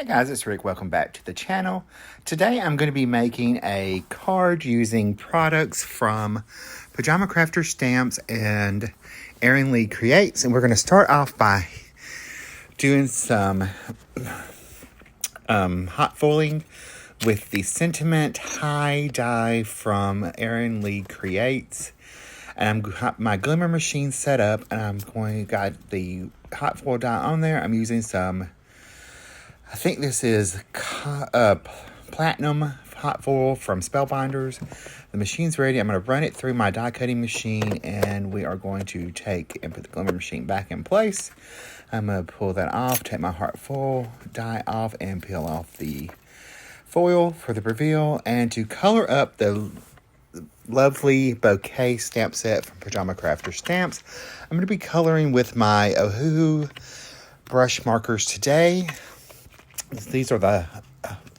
Hi guys, it's Rick. Welcome back to the channel. Today I'm going to be making a card using products from Pajama Crafter Stamps and Erin Lee Creates. And we're going to start off by doing some hot foiling with the Sentiment High Die from Erin Lee Creates. And I'm got my glimmer machine set up, and got the hot foil die on there. I'm using some, I think this is platinum hot foil from Spellbinders. The machine's ready. I'm going to run it through my die cutting machine, and we are going to take and put the glimmer machine back in place. I'm going to pull that off, take my hot foil die off, and peel off the foil for the reveal. And to color up the Lovely Bouquet Stamp Set from Pajama Crafter Stamps, I'm going to be coloring with my Ohuhu Brush Markers today. These are the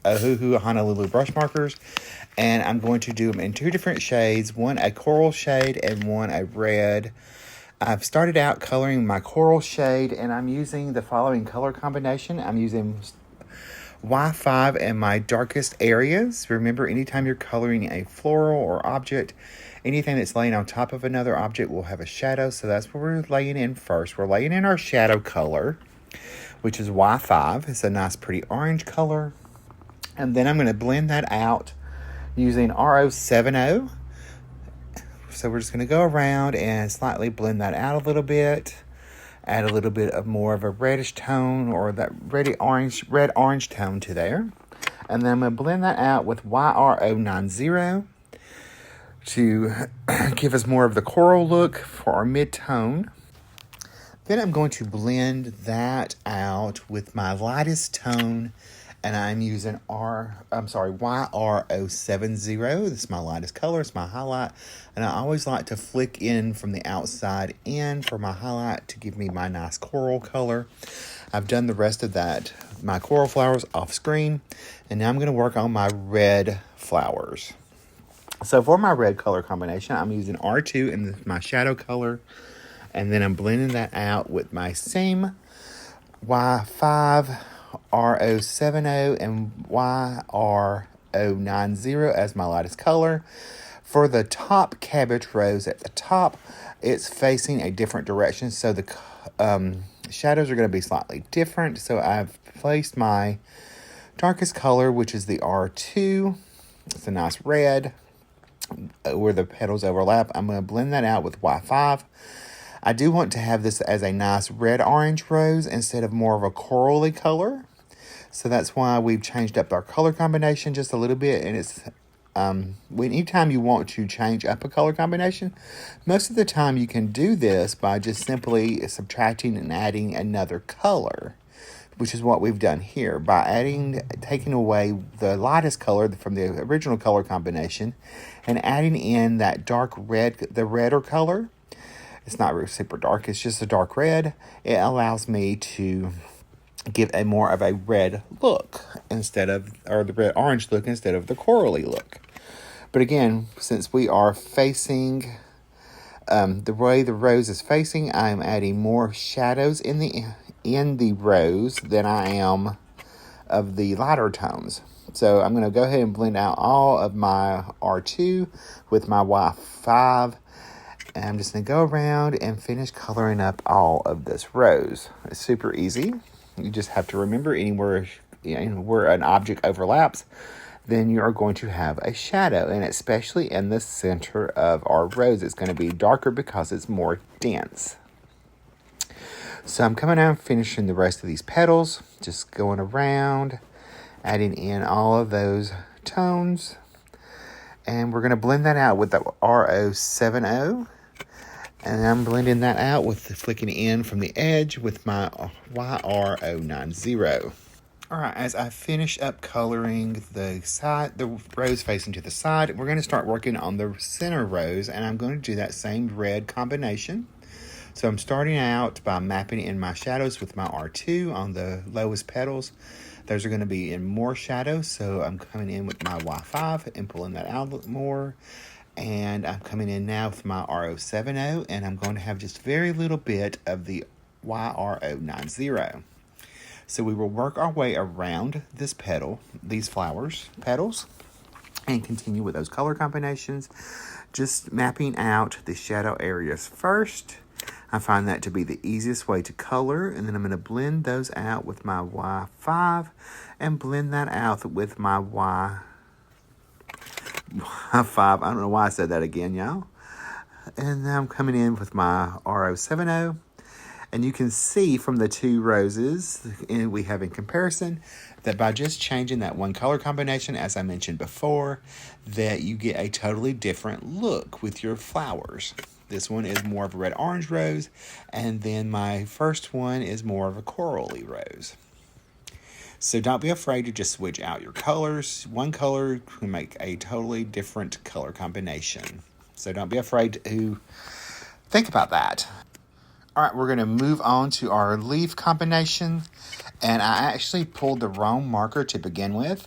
Ohuhu Honolulu Brush Markers, and I'm going to do them in two different shades, one a coral shade and one a red. I've started out coloring my coral shade, and I'm using the following color combination. I'm using Y5 in my darkest areas. Remember, anytime you're coloring a floral or object, anything that's laying on top of another object will have a shadow, so that's what we're laying in first. We're laying in our shadow color, which is Y5. It's a nice pretty orange color. And then I'm going to blend that out using RO70. So we're just going to go around and slightly blend that out a little bit. Add a little bit of more of a reddish tone, or that red orange tone to there. And then I'm going to blend that out with YRO90 to give us more of the coral look for our mid-tone. Then I'm going to blend that out with my lightest tone, and I'm using YRO70. This is my lightest color. It's my highlight, and I always like to flick in from the outside in for my highlight to give me my nice coral color. I've done the rest of that, my coral flowers, off screen, and now I'm going to work on my red flowers. So for my red color combination, I'm using R2 in my shadow color, and then I'm blending that out with my same Y5, RO70, and YRO90 as my lightest color. For the top cabbage rose at the top, it's facing a different direction, so the shadows are going to be slightly different. So I've placed my darkest color, which is the R2. It's a nice red where the petals overlap. I'm going to blend that out with Y5. I do want to have this as a nice red-orange rose instead of more of a corally color. So that's why we've changed up our color combination just a little bit. And it's anytime you want to change up a color combination, most of the time you can do this by just simply subtracting and adding another color, which is what we've done here. By taking away the lightest color from the original color combination and adding in that dark red, the redder color. It's not really super dark, it's just a dark red. It allows me to give a more of a red look or the red orange look instead of the corally look. But again, since we are facing the way the rose is facing, I'm adding more shadows in the rose than I am of the lighter tones. So I'm going to go ahead and blend out all of my R2 with my Y5. And I'm just going to go around and finish coloring up all of this rose. It's super easy. You just have to remember anywhere where an object overlaps, then you are going to have a shadow. And especially in the center of our rose, it's going to be darker because it's more dense. So I'm coming out and finishing the rest of these petals. Just going around, adding in all of those tones. And we're going to blend that out with the RO70. And I'm blending that out with the flicking in from the edge with my YRO90. Alright, as I finish up coloring the rose facing to the side, we're going to start working on the center rose, and I'm going to do that same red combination. So I'm starting out by mapping in my shadows with my R2 on the lowest petals. Those are going to be in more shadows, so I'm coming in with my Y5 and pulling that out a little more. And I'm coming in now with my RO70, and I'm going to have just very little bit of the YRO90. So we will work our way around this petal, these petals, and continue with those color combinations, just mapping out the shadow areas first. I find that to be the easiest way to color, and then I'm going to blend those out with my Y5 and blend that out with my Y5. I don't know why I said that again, y'all. And now I'm coming in with my R070. And you can see from the two roses we have in comparison that by just changing that one color combination, as I mentioned before, that you get a totally different look with your flowers. This one is more of a red-orange rose, and then my first one is more of a corally rose. So don't be afraid to just switch out your colors. One color can make a totally different color combination. So don't be afraid to think about that. All right, we're going to move on to our leaf combination. And I actually pulled the wrong marker to begin with.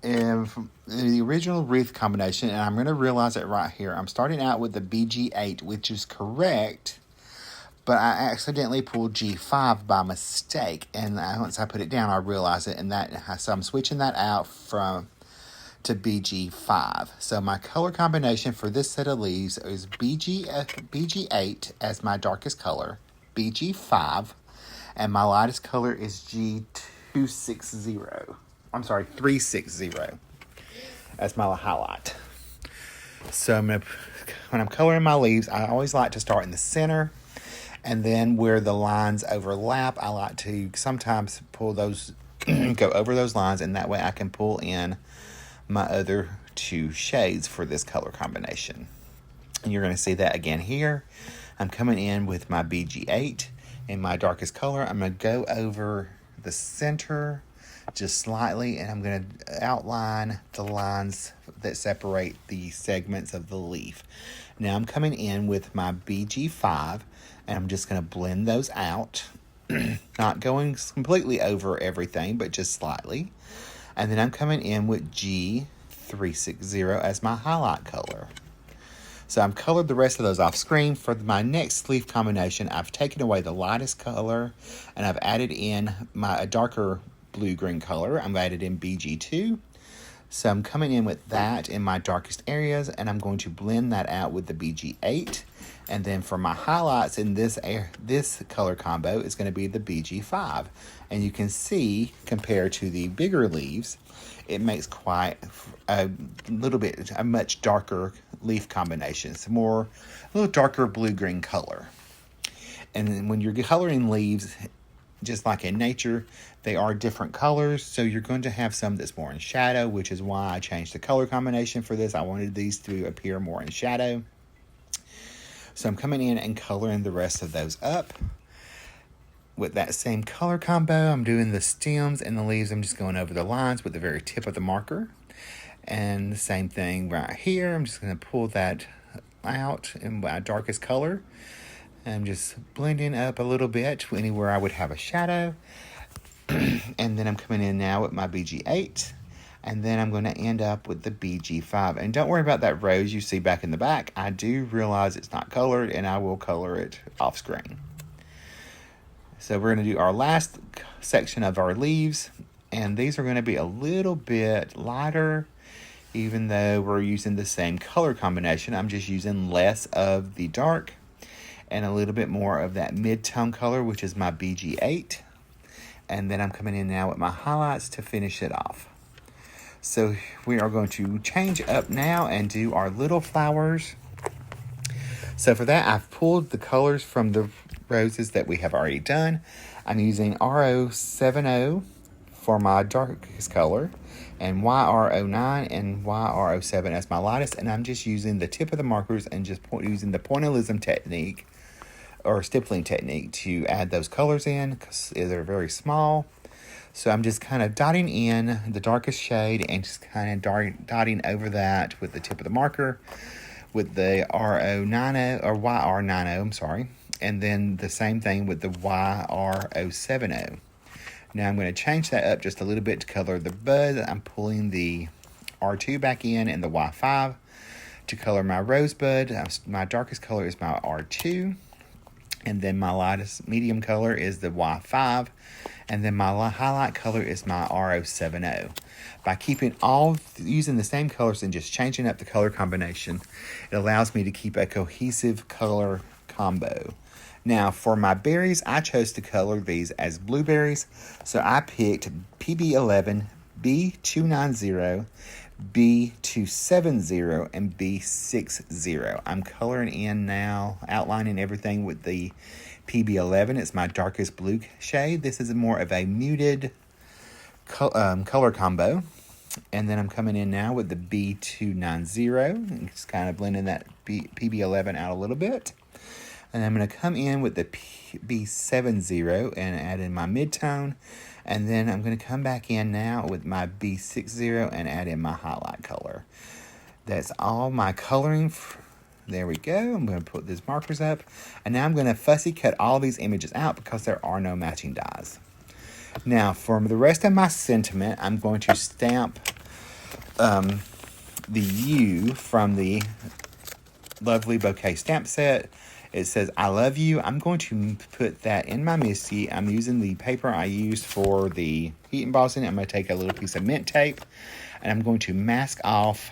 In the original wreath combination, and I'm going to realize it right here. I'm starting out with the BG8, which is correct, but I accidentally pulled G5 by mistake. And once I put it down, I realized it. So I'm switching that out to BG5. So my color combination for this set of leaves is BG8 as my darkest color, BG5, and my lightest color is G360 as my highlight. So when I'm coloring my leaves, I always like to start in the center, and then where the lines overlap, I like to sometimes pull those, go over those lines, and that way I can pull in my other two shades for this color combination. And you're going to see that again here. I'm coming in with my BG8 in my darkest color. I'm going to go over the center just slightly, and I'm going to outline the lines that separate the segments of the leaf. Now I'm coming in with my BG5, and I'm just going to blend those out, not going completely over everything, but just slightly. And then I'm coming in with G360 as my highlight color. So I've colored the rest of those off screen. For my next leaf combination, I've taken away the lightest color, and I've added in a darker blue-green color. I've added in BG2. So I'm coming in with that in my darkest areas, and I'm going to blend that out with the BG8. And then for my highlights in this color combo is going to be the BG5. And you can see, compared to the bigger leaves, it makes quite a much darker leaf combination. It's a little darker blue-green color. And then when you're coloring leaves, just like in nature, they are different colors. So you're going to have some that's more in shadow, which is why I changed the color combination for this. I wanted these to appear more in shadow. So I'm coming in and coloring the rest of those up. With that same color combo, I'm doing the stems and the leaves. I'm just going over the lines with the very tip of the marker. And the same thing right here. I'm just going to pull that out in my darkest color. I'm just blending up a little bit anywhere I would have a shadow. And then I'm coming in now with my BG8. And then I'm going to end up with the BG5. And don't worry about that rose you see back in the back. I do realize it's not colored, and I will color it off screen. So we're going to do our last section of our leaves. And these are going to be a little bit lighter, even though we're using the same color combination. I'm just using less of the dark and a little bit more of that mid-tone color, which is my BG8. And then I'm coming in now with my highlights to finish it off. So we are going to change up now and do our little flowers. So for that, I've pulled the colors from the roses that we have already done. I'm using R070 for my darkest color, and YR09 and YR07 as my lightest. And I'm just using the tip of the markers and just using the pointillism technique or stippling technique to add those colors in, because they're very small. So I'm just kind of dotting in the darkest shade and just kind of dotting over that with the tip of the marker with the R090 or YR90, I'm sorry. And then the same thing with the YR070. Now I'm going to change that up just a little bit to color the bud. I'm pulling the R2 back in and the Y5 to color my rosebud. My darkest color is my R2. And then my lightest medium color is the Y5. And then my highlight color is my R070. By keeping using the same colors and just changing up the color combination, it allows me to keep a cohesive color combo. Now, for my berries, I chose to color these as blueberries. So I picked PB11, B290, B270, and B60. I'm coloring in now, outlining everything with the PB11. It's my darkest blue shade. This is more of a muted color combo. And then I'm coming in now with the B290, and just kind of blending that PB11 out a little bit. And I'm going to come in with the B70 and add in my midtone. And then I'm going to come back in now with my B60 and add in my highlight color. That's all my coloring. There we go. I'm going to put these markers up. And now I'm going to fussy cut all these images out because there are no matching dies. Now, for the rest of my sentiment, I'm going to stamp the U from the Lovely Bouquet Stamp Set. It says, I love you. I'm going to put that in my Misty. I'm using the paper I used for the heat embossing. I'm going to take a little piece of mint tape, and I'm going to mask off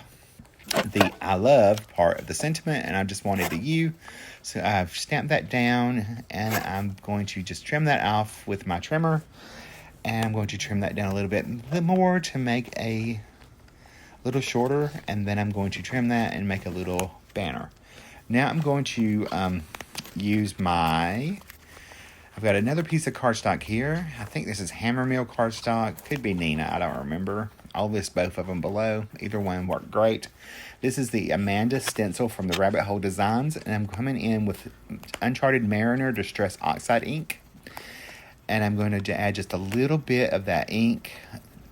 the I love part of the sentiment, and I just wanted the U. So I've stamped that down, and I'm going to just trim that off with my trimmer. And I'm going to trim that down a little bit more to make a little shorter. And then I'm going to trim that and make a little banner. Now I'm going to use I've got another piece of cardstock here. I think this is Hammermill cardstock. Could be Nina, I don't remember. I'll list both of them below. Either one worked great. This is the Amanda Stencil from the Rabbit Hole Designs. And I'm coming in with Uncharted Mariner Distress Oxide Ink. And I'm going to add just a little bit of that ink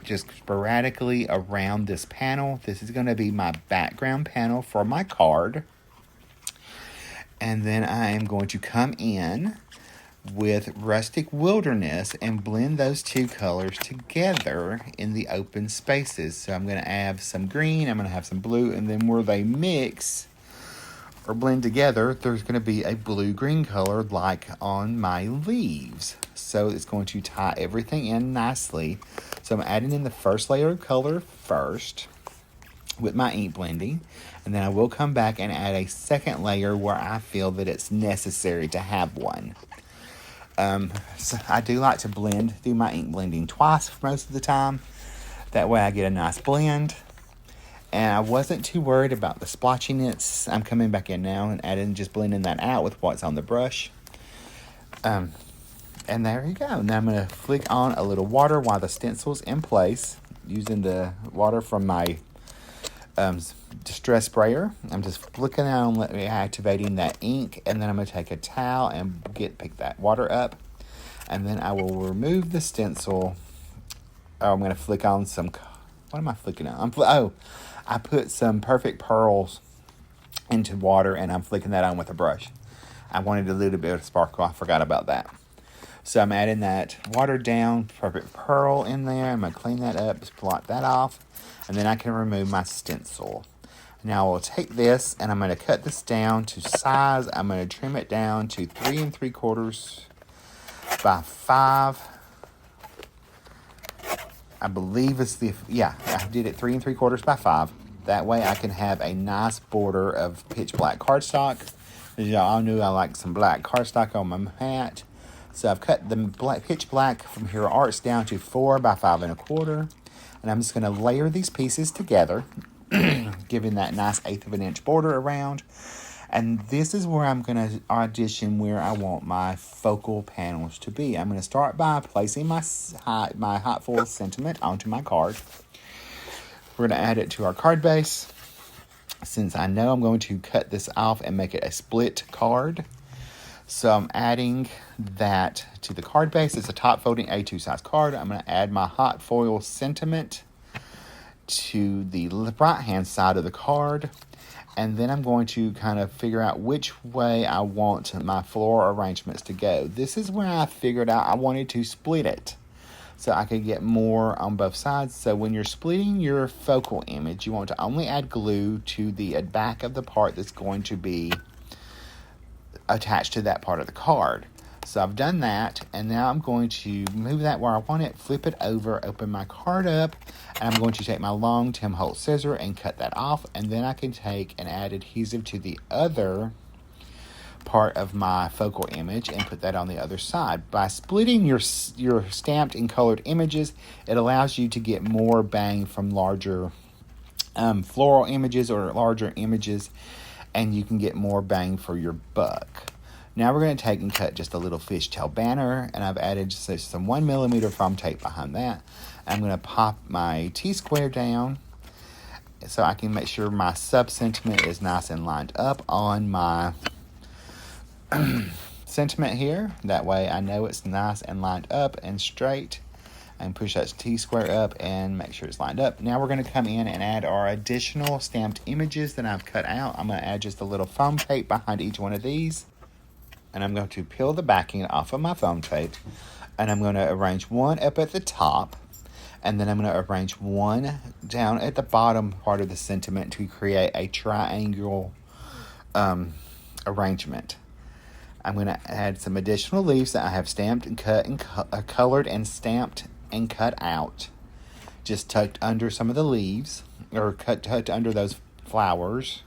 just sporadically around this panel. This is going to be my background panel for my card. And then I am going to come in with Rustic Wilderness and blend those two colors together in the open spaces. So I'm going to add some green, I'm going to have some blue, and then where they mix or blend together, there's going to be a blue-green color like on my leaves. So it's going to tie everything in nicely. So I'm adding in the first layer of color first with my ink blending. And then I will come back and add a second layer where I feel that it's necessary to have one. So I do like to do my ink blending twice most of the time. That way I get a nice blend. And I wasn't too worried about the splotchiness. I'm coming back in now and just blending that out with what's on the brush. And there you go. Now I'm going to flick on a little water while the stencil's in place. Using the water from my Distress sprayer. I'm just flicking on, activating that ink. And then I'm going to take a towel and pick that water up. And then I will remove the stencil. I'm going to flick on some... What am I flicking on? I put some Perfect Pearls into water, and I'm flicking that on with a brush. I wanted a little bit of sparkle. I forgot about that. So I'm adding that watered down Perfect Pearl in there. I'm going to clean that up, just blot that off, and then I can remove my stencil. Now I will take this, and I'm going to cut this down to size. I'm going to trim it down to 3 3/4 by 5. I believe it's I did it 3 3/4 by 5. That way I can have a nice border of pitch black cardstock. As y'all knew, I like some black cardstock on my hat. So I've cut the pitch black from Hero Arts down to 4 by 5 1/4. And I'm just going to layer these pieces together, giving that nice 1/8 of an inch border around. And this is where I'm going to audition where I want my focal panels to be. I'm going to start by placing my hot foil sentiment onto my card. We're going to add it to our card base. Since I know I'm going to cut this off and make it a split card. So I'm adding that to the card base. It's a top folding A2 size card. I'm going to add my hot foil sentiment to the right hand side of the card. And then I'm going to kind of figure out which way I want my floral arrangements to go. This is where I figured out I wanted to split it so I could get more on both sides. So when you're splitting your focal image, you want to only add glue to the back of the part that's going to be attached to that part of the card. So I've done that, and now I'm going to move that where I want it, flip it over, open my card up, and I'm going to take my long Tim Holtz scissor and cut that off, and then I can take and add adhesive to the other part of my focal image and put that on the other side. By splitting your stamped and colored images, it allows you to get more bang from larger floral images or larger images, and you can get more bang for your buck. Now we're going to take and cut just a little fishtail banner, and I've added just some 1mm foam tape behind that. I'm going to pop my T-square down so I can make sure my sub-sentiment is nice and lined up on my sentiment here. That way I know it's nice and lined up and straight. And push that T-square up and make sure it's lined up. Now we're going to come in and add our additional stamped images that I've cut out. I'm going to add just a little foam tape behind each one of these. And I'm going to peel the backing off of my foam tape. And I'm going to arrange one up at the top. And then I'm going to arrange one down at the bottom part of the sentiment to create a triangle arrangement. I'm going to add some additional leaves that I have stamped and cut and colored and stamped and cut out. Just tucked under some of the leaves, or tucked under those flowers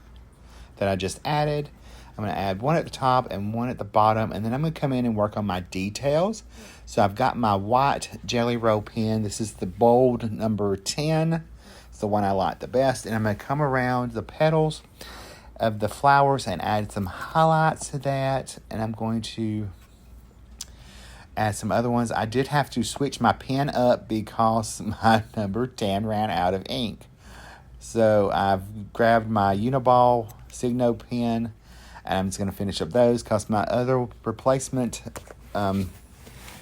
that I just added. I'm going to add one at the top and one at the bottom, and then I'm going to come in and work on my details. So I've got my white Jelly Roll pen. This is the bold number 10. It's the one I like the best. And I'm going to come around the petals of the flowers and add some highlights to that. And I'm going to add some other ones. I did have to switch my pen up because my number 10 ran out of ink. So I've grabbed my Uniball Signo pen, and I'm just going to finish up those because my other replacement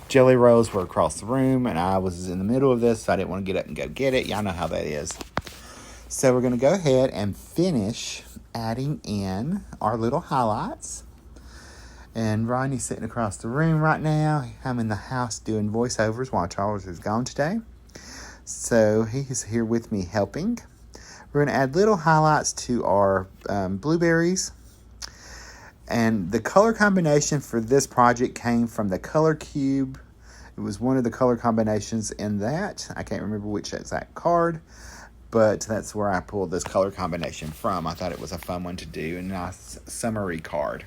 jelly rolls were across the room, and I was in the middle of this, so I didn't want to get up and go get it. Y'all know how that is. So we're going to go ahead and finish adding in our little highlights. And Rodney's sitting across the room right now. I'm in the house doing voiceovers while Charles is gone today. So he's here with me helping. We're going to add little highlights to our blueberries. And the color combination for this project came from the color cube. It was one of the color combinations in that. I can't remember which exact card, but that's where I pulled this color combination from. I thought it was a fun one to do, a nice summary card.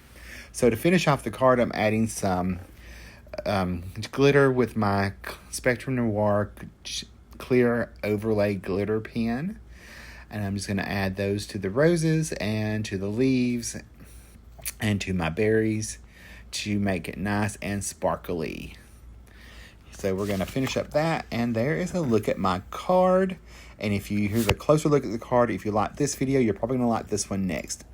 So to finish off the card, I'm adding some glitter with my Spectrum Noir clear overlay glitter pen. And I'm just going to add those to the roses and to the leaves and to my berries to make it nice and sparkly. So we're going to finish up that, and there is a look at my card. And if you here's a closer look at the card, if you like this video, you're probably going to like this one next.